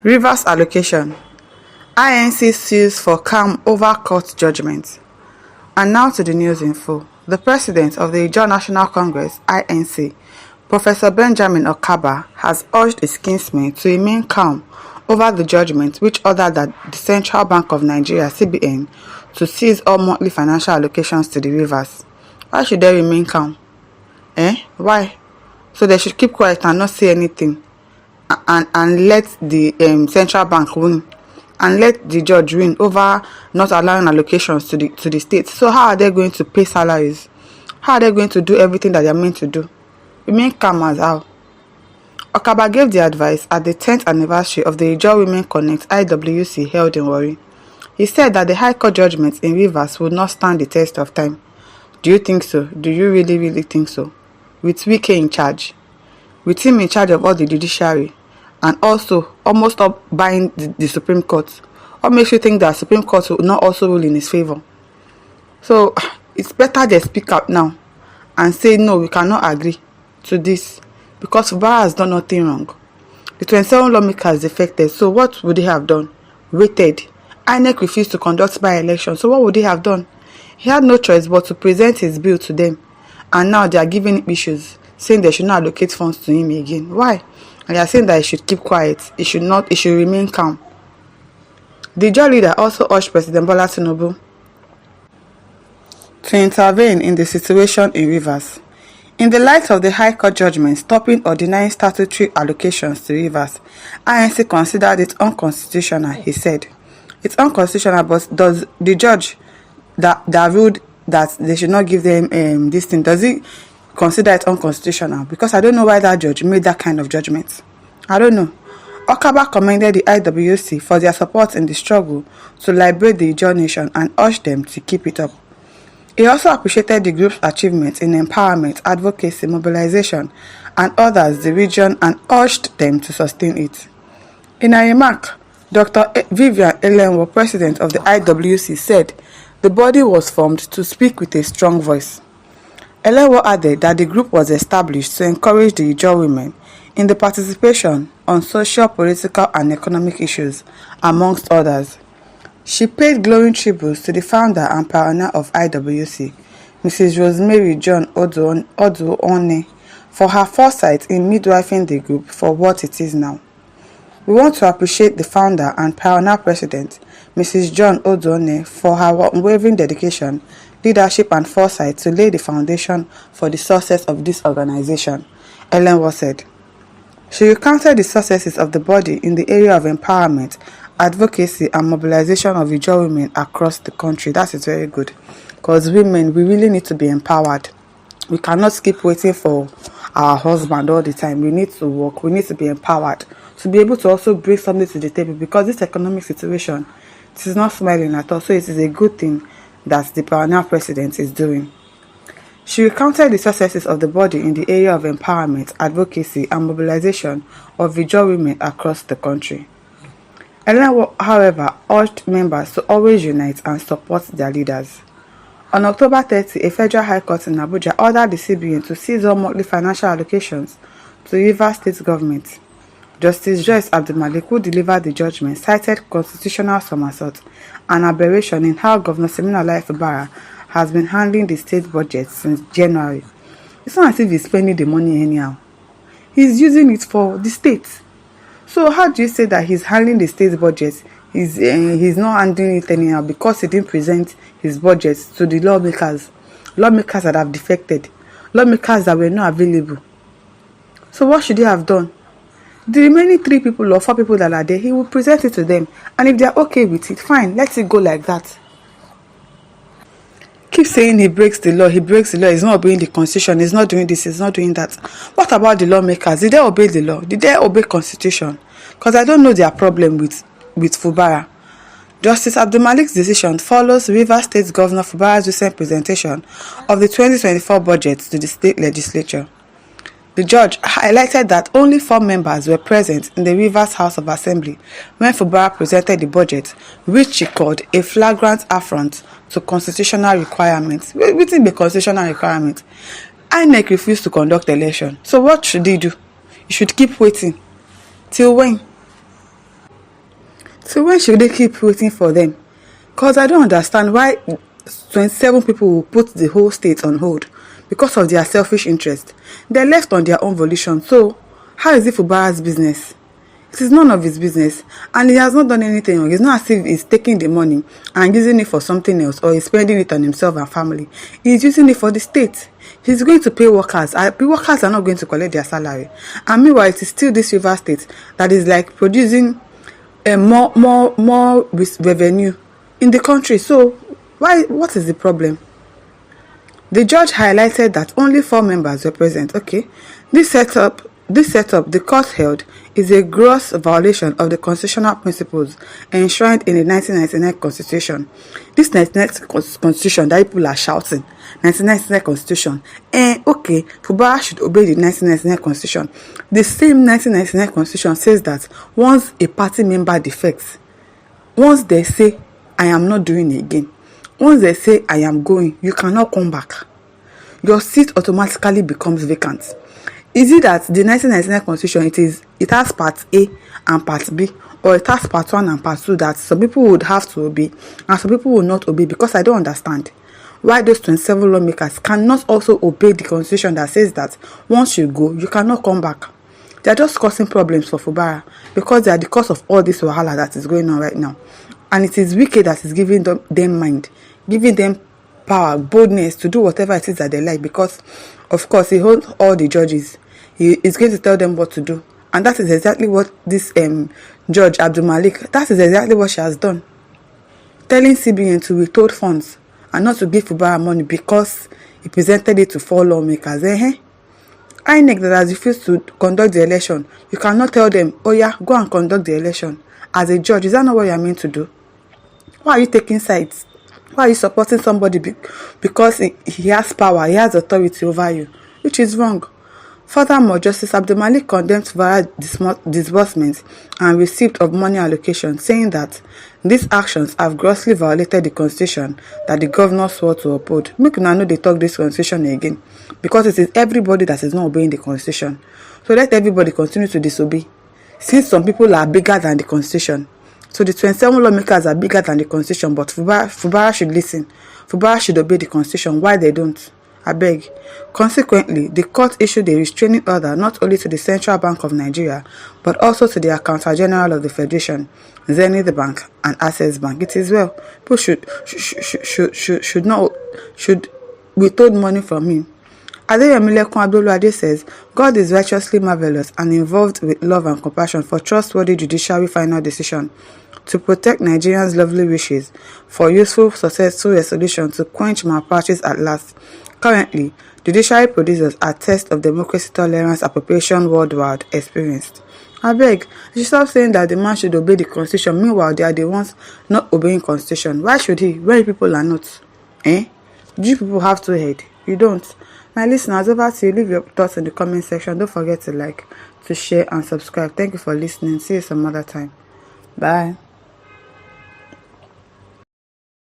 Rivers allocation. INC sues for calm over court judgment. And now to the news info. The president of the Ijaw National Congress, INC, Professor Benjamin Okaba, has urged his kinsmen to remain calm over the judgment which ordered that the Central Bank of Nigeria, CBN, to cease all monthly financial allocations to the rivers. Why should they remain calm? Why? So they should keep quiet and not say anything and let the central bank win and let the judge win over not allowing allocations to the states. So how are they going to pay salaries? How are they going to do everything that they are meant to do? Remain calm as how? Okaba gave the advice at the 10th anniversary of the Ijaw Women Connect IWC held in Warri. He said that the High Court judgments in Rivers would not stand the test of time. Do you think so? Do you really think so? With Wike in charge, with him in charge of all the judiciary, and also almost up buying the Supreme Court, what makes you think that Supreme Court will not also rule in his favor? So it's better they speak up now and say no, we cannot agree to this because Fubara has done nothing wrong. The 27 lawmakers defected, so what would they have done? Waited. INEC refused to conduct by-election, so what would they have done? He had no choice but to present his bill to them, and now they are giving him issues, saying they should not allocate funds to him again. Why? And they are saying that he should keep quiet. He should remain calm. The Ijaw leader also urged President Bola Tinubu to intervene in the situation in Rivers. In the light of the High Court judgment stopping or denying statutory allocations to Rivers, INC considered it unconstitutional, he said. It's unconstitutional, but does the judge that ruled that they should not give them this thing, does he consider it unconstitutional? Because I don't know why that judge made that kind of judgment. I don't know. Okaba commended the IWC for their support in the struggle to liberate the Ijaw nation and urged them to keep it up. He also appreciated the group's achievements in empowerment, advocacy, mobilization, and others the region and urged them to sustain it. In a remark, Dr. Vivian Elenwo, president of the IWC, said the body was formed to speak with a strong voice. Elenwo added that the group was established to encourage the Ijaw women in the participation on social, political, and economic issues, amongst others. She paid glowing tributes to the founder and pioneer of IWC, Mrs. Rosemary John Oduone, for her foresight in midwifing the group for what it is now. We want to appreciate the founder and pioneer president, Mrs. John Oduone, for her unwavering dedication, leadership, and foresight to lay the foundation for the success of this organization, Elenwo said. She recounted the successes of the body in the area of empowerment, advocacy, and mobilization of Ijaw women across the country. That is very good, because women, we really need to be empowered. We cannot keep waiting for our husband all the time. We need to work. We need to be empowered to be able to also bring something to the table, because this economic situation, it is not smiling at all. So it is a good thing that the pioneer president is doing. She recounted the successes of the body in the area of empowerment, advocacy, and mobilization of Ijaw women across the country. Elenwo, however, urged members to always unite and support their leaders. On October 30, a federal high court in Abuja ordered the CBN to cease all monthly financial allocations to Rivers State government. Justice Joyce Abdulmalik, who delivered the judgment, cited constitutional somersault and aberration in how Governor Siminalayi Fubara has been handling the state budget since January. It's not as if he's spending the money anyhow. He's using it for the state. So how do you say that he's handling the state budget? He's not handling it anyhow because he didn't present his budget to the lawmakers that have defected, lawmakers that were not available. So what should he have done? The remaining 3 people or 4 people that are there, he will present it to them, and if they are okay with it, fine, let it go like that. Keep saying he breaks the law, he's not obeying the constitution, he's not doing this, he's not doing that. What about the lawmakers? Did they obey the law? Did they obey constitution? Because I don't know their problem with Fubara. Justice Abdulmalik's decision follows Rivers State Governor Fubara's recent presentation of the 2024 budget to the state legislature. The judge highlighted that only 4 members were present in the Rivers House of Assembly when Fubara presented the budget, which she called a flagrant affront to constitutional requirements. Within the constitutional requirement, INEC refused to conduct election. So what should he do? He should keep waiting. Till when? So when should they keep waiting for them? Because I don't understand why 27 people will put the whole state on hold because of their selfish interest. They're left on their own volition. So how is it Fubara's business? It is none of his business, and he has not done anything wrong. It's not as if he's taking the money and using it for something else, or he's spending it on himself and family. He's using it for the state. He's going to pay workers. The workers are not going to collect their salary. And meanwhile, it is still this River State that is like producing more revenue in the country. So what is the problem? The judge highlighted that only 4 members were present. Okay, this setup the court held is a gross violation of the constitutional principles enshrined in the 1999 Constitution. This 1999 Constitution that people are shouting, 1999 Constitution, okay, Fubara should obey the 1999 Constitution. The same 1999 Constitution says that once a party member defects, once they say, I am not doing it again, once they say, I am going, you cannot come back. Your seat automatically becomes vacant. Is it that the 1999 Constitution, it has Part A and Part B, or it has Part 1 and Part 2 that some people would have to obey and some people will not obey? Because I don't understand why those 27 lawmakers cannot also obey the Constitution that says that once you go, you cannot come back. They are just causing problems for Fubara because they are the cause of all this wahala that is going on right now. And it is wicked that is giving them mind, giving them power, boldness to do whatever it is that they like, because of course he holds all the judges. He is going to tell them what to do, and that is exactly what this Judge Abdul Malik, that is exactly what she has done, telling CBN to withhold funds and not to give Fubara money because he presented it to 4 lawmakers. INEC that has refused to conduct the election, you cannot tell them, oh yeah, go and conduct the election. As a judge, is that not what you are meant to do? Why are you taking sides? Why are you supporting somebody because he has power, he has authority over you, which is wrong. Furthermore, Justice Abdul Malik condemned Fubara's disbursement and receipt of money allocation, saying that these actions have grossly violated the Constitution that the governor swore to uphold. Make una know they talk this Constitution again, because it is everybody that is not obeying the Constitution. So let everybody continue to disobey, since some people are bigger than the Constitution. So the 27 lawmakers are bigger than the Constitution, but Fubara should listen. Fubara should obey the Constitution. Why they don't? I beg. Consequently, the court issued a restraining order not only to the Central Bank of Nigeria, but also to the Accountant General of the Federation, Zenith Bank, and Access Bank. It is well. People should withhold money from him. Adeyemilekun Abdulwade says, God is righteously marvelous and involved with love and compassion for trustworthy judiciary final decision to protect Nigerians' lovely wishes for useful, successful resolution to quench malpractice at last. Currently, judiciary producers are test of democracy tolerance appropriation worldwide experienced. I beg, you should stop saying that the man should obey the Constitution, meanwhile they are the ones not obeying Constitution. Why should he, when people are not? Do you people have two heads? You don't. My listeners, over to you. Leave your thoughts in the comment section. Don't forget to like, to share, and subscribe. Thank you for listening. See you some other time. Bye.